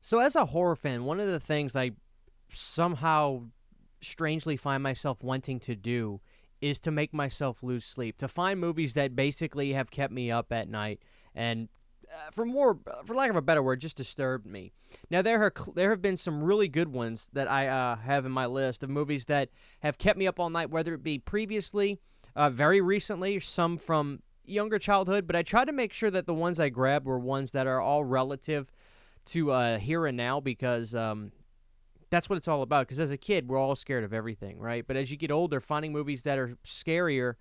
So as a horror fan, one of the things I somehow strangely find myself wanting to do is to make myself lose sleep, to find movies that basically have kept me up at night and for lack of a better word, just disturbed me. Now there have been some really good ones that I have in my list of movies that have kept me up all night, whether it be previously, very recently, some from younger childhood. But I try to make sure that the ones I grabbed were ones that are all relative to here and now, because that's what it's all about. Because as a kid, we're all scared of everything, right? But as you get older, finding movies that are scarier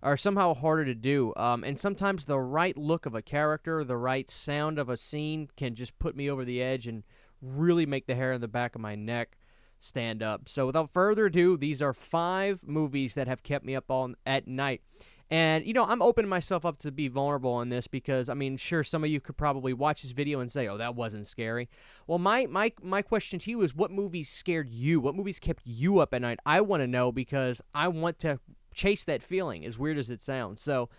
are somehow harder to do. And sometimes the right look of a character, the right sound of a scene can just put me over the edge and really make the hair on the back of my neck stand up. So without further ado, these are 5 movies that have kept me up all at night. And, I'm opening myself up to be vulnerable on this because, sure, some of you could probably watch this video and say, oh, that wasn't scary. Well, my question to you is, what movies scared you? What movies kept you up at night? I want to know, because I want to chase that feeling, as weird as it sounds. So,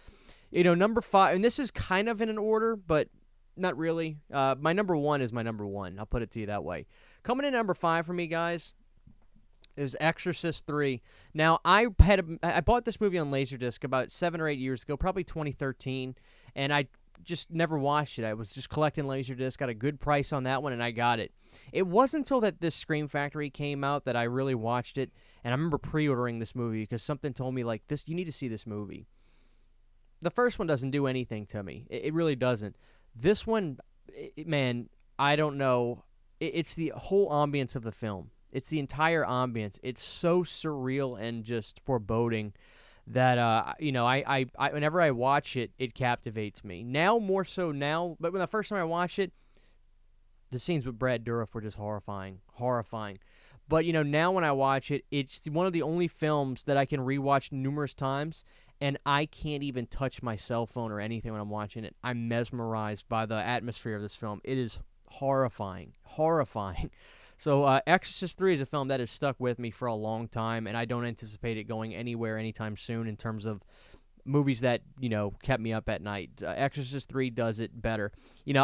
number 5, and this is kind of in an order, but not really. My number 1 is my number 1. I'll put it to you that way. Coming in number 5 for me, guys, is Exorcist 3. Now, I bought this movie on Laserdisc about 7 or 8 years ago, probably 2013, and I just never watched it. I was just collecting Laserdisc, got a good price on that one, and I got it. It wasn't until that this Scream Factory came out that I really watched it, and I remember pre-ordering this movie because something told me, like, this, you need to see this movie. The first one doesn't do anything to me. It really doesn't. This one, man, I don't know. It's the whole ambience of the film. It's the entire ambience. It's so surreal and just foreboding that I whenever I watch it, it captivates me. Now more so now, but when the first time I watched it, the scenes with Brad Dourif were just horrifying. But now when I watch it, it's one of the only films that I can rewatch numerous times, and I can't even touch my cell phone or anything when I'm watching it. I'm mesmerized by the atmosphere of this film. It is horrifying. So Exorcist 3 is a film that has stuck with me for a long time, and I don't anticipate it going anywhere anytime soon in terms of movies that, kept me up at night. Exorcist 3 does it better.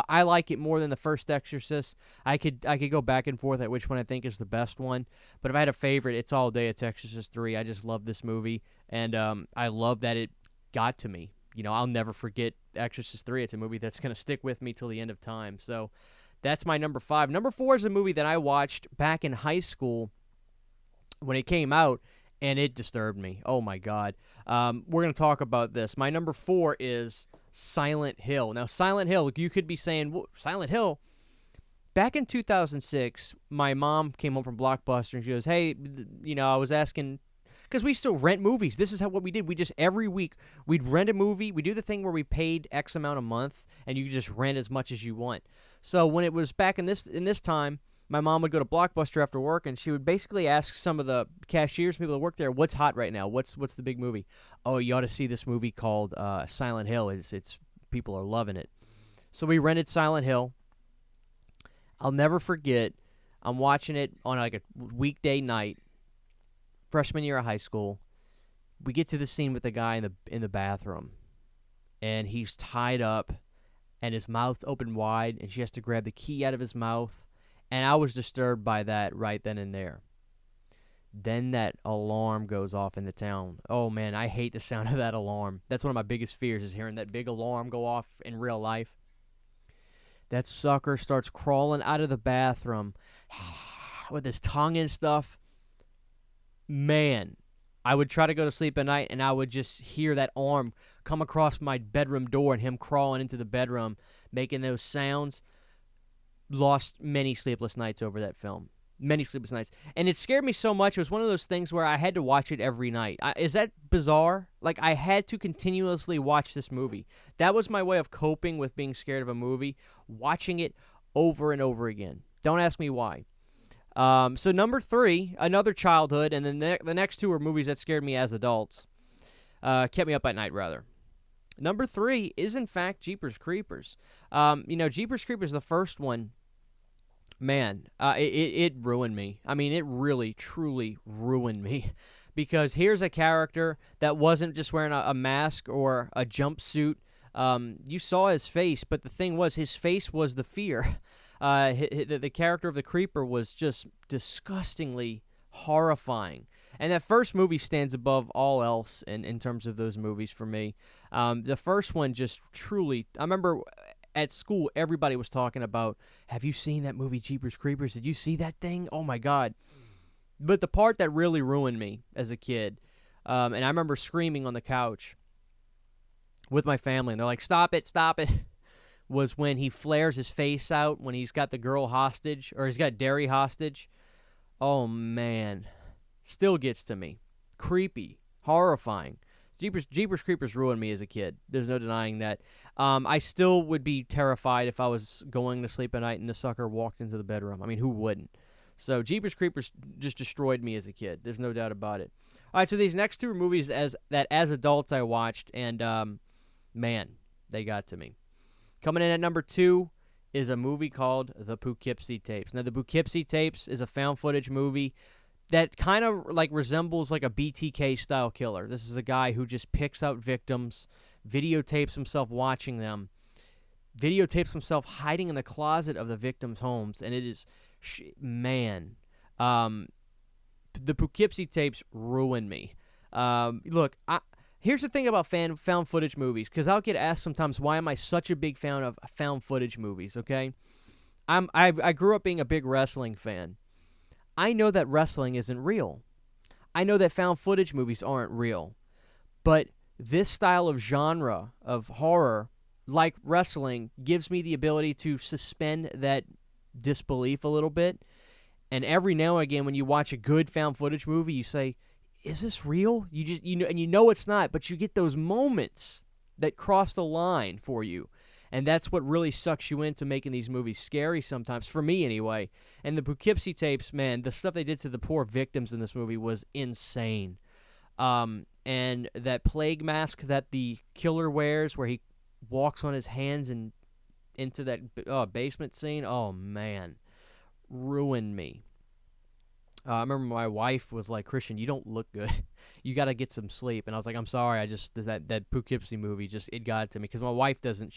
I like it more than the first Exorcist. I could go back and forth at which one I think is the best one, but if I had a favorite, it's all day it's Exorcist 3. I just love this movie, and I love that it got to me. I'll never forget Exorcist 3. It's a movie that's going to stick with me till the end of time. So that's my number 5. Number 4 is a movie that I watched back in high school when it came out, and it disturbed me. Oh, my God. We're going to talk about this. My number 4 is Silent Hill. Now, Silent Hill, you could be saying, Silent Hill? Back in 2006, my mom came home from Blockbuster, and she goes, hey, I was asking, because we still rent movies. This is what we did. We just, every week, we'd rent a movie. We do the thing where we paid X amount a month, and you could just rent as much as you want. So when it was back in this time, my mom would go to Blockbuster after work, and she would basically ask some of the cashiers, people that work there, what's hot right now? What's the big movie? Oh, you ought to see this movie called Silent Hill. It's people are loving it. So we rented Silent Hill. I'll never forget, I'm watching it on like a weekday night, freshman year of high school. We get to the scene with the guy in the bathroom, and he's tied up, and his mouth's open wide, and she has to grab the key out of his mouth. And I was disturbed by that right then and there. Then that alarm goes off in the town. Oh, man, I hate the sound of that alarm. That's one of my biggest fears, is hearing that big alarm go off in real life. That sucker starts crawling out of the bathroom with his tongue and stuff. Man, I would try to go to sleep at night, and I would just hear that arm come across my bedroom door and him crawling into the bedroom, making those sounds. Lost many sleepless nights over that film. Many sleepless nights. And it scared me so much. It was one of those things where I had to watch it every night. Is that bizarre? Like, I had to continuously watch this movie. That was my way of coping with being scared of a movie, watching it over and over again. Don't ask me why. So number 3, another childhood, and then the next 2 are movies that scared me as adults. Kept me up at night, rather. Number 3 is, in fact, Jeepers Creepers. Jeepers Creepers, the first one, man, it ruined me. It really, truly ruined me. Because here's a character that wasn't just wearing a mask or a jumpsuit. You saw his face, but the thing was, his face was the fear. The character of the creeper was just disgustingly horrifying. And that first movie stands above all else in terms of those movies for me. The first one just truly, I remember at school, everybody was talking about, have you seen that movie Jeepers Creepers? Did you see that thing? Oh my God. But the part that really ruined me as a kid, and I remember screaming on the couch with my family, and they're like, stop it, was when he flares his face out when he's got the girl hostage, or he's got Derry hostage. Oh man. Still gets to me. Creepy. Horrifying. Jeepers Creepers ruined me as a kid. There's no denying that. I still would be terrified if I was going to sleep at night and the sucker walked into the bedroom. I mean, who wouldn't? So Jeepers Creepers just destroyed me as a kid. There's no doubt about it. All right, so these next two movies as adults I watched, and man, they got to me. Coming in at number 2 is a movie called The Poughkeepsie Tapes. Now, The Poughkeepsie Tapes is a found footage movie that kind of like resembles like a BTK style killer. This is a guy who just picks out victims, videotapes himself watching them, videotapes himself hiding in the closet of the victims' homes, and it is, man, the Poughkeepsie Tapes ruined me. Look, here's the thing about found footage movies, because I'll get asked sometimes, why am I such a big fan of found footage movies, okay? I grew up being a big wrestling fan. I know that wrestling isn't real. I know that found footage movies aren't real. But this style of genre of horror, like wrestling, gives me the ability to suspend that disbelief a little bit. And every now and again, when you watch a good found footage movie, you say, is this real? And you know it's not, but you get those moments that cross the line for you. And that's what really sucks you into making these movies scary sometimes, for me anyway. And the Poughkeepsie Tapes, man, the stuff they did to the poor victims in this movie was insane. And that plague mask that the killer wears, where he walks on his hands and into that basement scene, oh man, ruined me. I remember my wife was like, Christian, you don't look good. You got to get some sleep. And I was like, I'm sorry. That Poughkeepsie movie it got it to me, because my wife doesn't.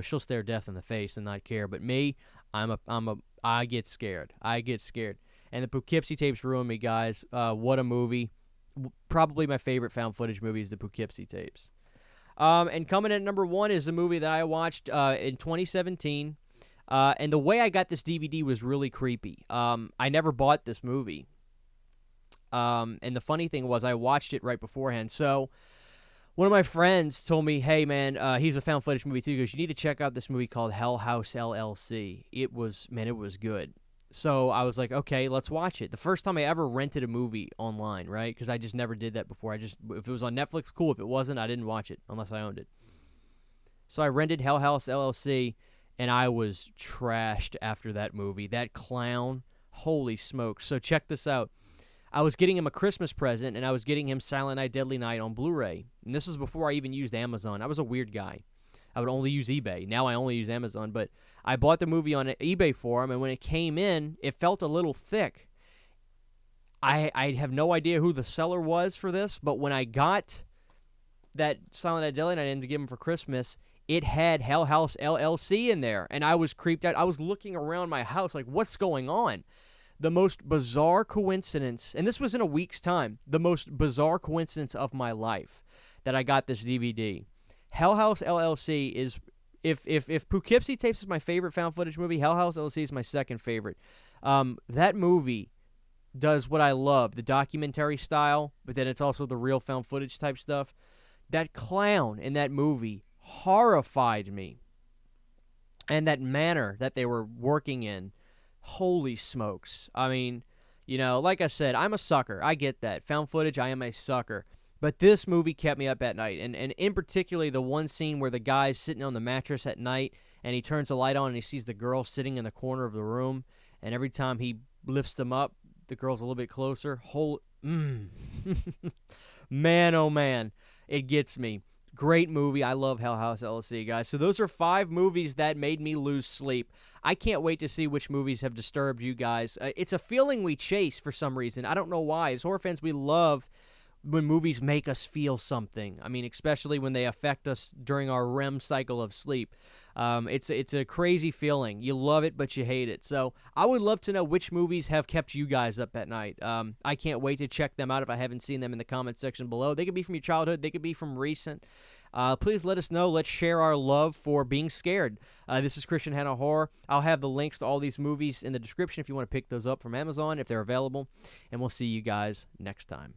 She'll stare death in the face and not care. But me, I get scared. And the Poughkeepsie Tapes ruined me, guys. What a movie. Probably my favorite found footage movie is the Poughkeepsie Tapes. And coming in at number 1 is a movie that I watched in 2017. And the way I got this DVD was really creepy. I never bought this movie. And the funny thing was, I watched it right beforehand. So one of my friends told me, hey, man, he's a found footage movie too. He goes, you need to check out this movie called Hellhouse LLC. It was good. So I was like, okay, let's watch it. The first time I ever rented a movie online, right? Because I just never did that before. If it was on Netflix, cool. If it wasn't, I didn't watch it unless I owned it. So I rented Hellhouse LLC, and I was trashed after that movie. That clown, holy smokes. So check this out. I was getting him a Christmas present, and I was getting him Silent Night, Deadly Night on Blu-ray. And this was before I even used Amazon. I was a weird guy. I would only use eBay. Now I only use Amazon. But I bought the movie on eBay for him, and when it came in, it felt a little thick. I have no idea who the seller was for this, but when I got that Silent Night, Deadly Night in to give him for Christmas, it had Hellhouse LLC in there, and I was creeped out. I was looking around my house like, what's going on? The most bizarre coincidence, and this was in a week's time, the most bizarre coincidence of my life that I got this DVD. Hellhouse LLC is, if Poughkeepsie Tapes is my favorite found footage movie, Hellhouse LLC is my second favorite. That movie does what I love, the documentary style, but then it's also the real found footage type stuff. That clown in that movie horrified me. And that manner that they were working in, holy smokes. I mean, like I said, I'm a sucker. I get that. Found footage, I am a sucker. But this movie kept me up at night. And in particular, the one scene where the guy's sitting on the mattress at night, and he turns the light on and he sees the girl sitting in the corner of the room. And every time he lifts them up, the girl's a little bit closer. Man, oh man, it gets me. Great movie. I love Hellhouse LLC, guys. So those are 5 movies that made me lose sleep. I can't wait to see which movies have disturbed you guys. It's a feeling we chase for some reason. I don't know why. As horror fans, we love when movies make us feel something. I mean, especially when they affect us during our REM cycle of sleep. It's a crazy feeling. You love it, but you hate it. So I would love to know which movies have kept you guys up at night. I can't wait to check them out if I haven't seen them in the comment section below. They could be from your childhood. They could be from recent. Please let us know. Let's share our love for being scared. This is Christian Hanna Horror. I'll have the links to all these movies in the description if you want to pick those up from Amazon if they're available. And we'll see you guys next time.